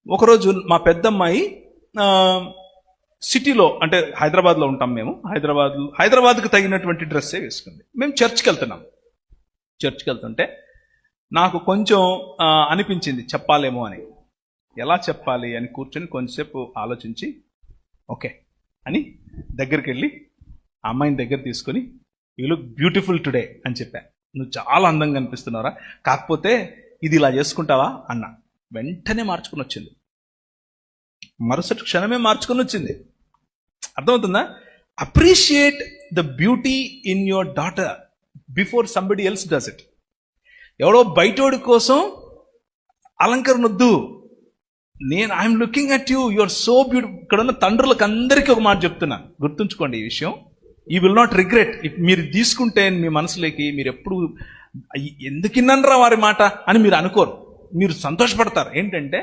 ఒకరోజు మా పెద్దమ్మాయి సిటీలో, అంటే హైదరాబాద్లో ఉంటాం మేము, హైదరాబాద్కి తగినటువంటి డ్రెస్సే వేసుకుంది. మేము చర్చ్కి వెళ్తుంటే నాకు కొంచెం అనిపించింది చెప్పాలేమో అని. ఎలా చెప్పాలి అని కూర్చొని కొంచెంసేపు ఆలోచించి ఓకే అని దగ్గరికి వెళ్ళి ఆ అమ్మాయిని దగ్గర తీసుకొని యూ లుక్ బ్యూటిఫుల్ టుడే అని చెప్పా. నువ్వు చాలా అందంగా అనిపిస్తున్నావురా, కాకపోతే ఇది ఇలా చేసుకుంటావా అన్న. వెంటనే మార్చుకుని వచ్చింది, మరుసటి క్షణమే మార్చుకుని వచ్చింది. అర్థమవుతుందా? Appreciate the beauty in your daughter before somebody else does it. ఎవడో బయటోడి కోసం అలంకరణ వద్దు. I'm looking at you, you are so beautiful. ఇక్కడ ఉన్న తండ్రులకు అందరికీ ఒక మాట చెప్తున్నా, గుర్తుంచుకోండి ఈ విషయం. You will not regret. మీరు తీసుకుంటే మీ మనసులోకి, మీరు ఎప్పుడు ఎందుకిన్ననరా వారి మాట అని మీరు అనుకోరు, మీరు సంతోషపడతారు. ఏంటంటే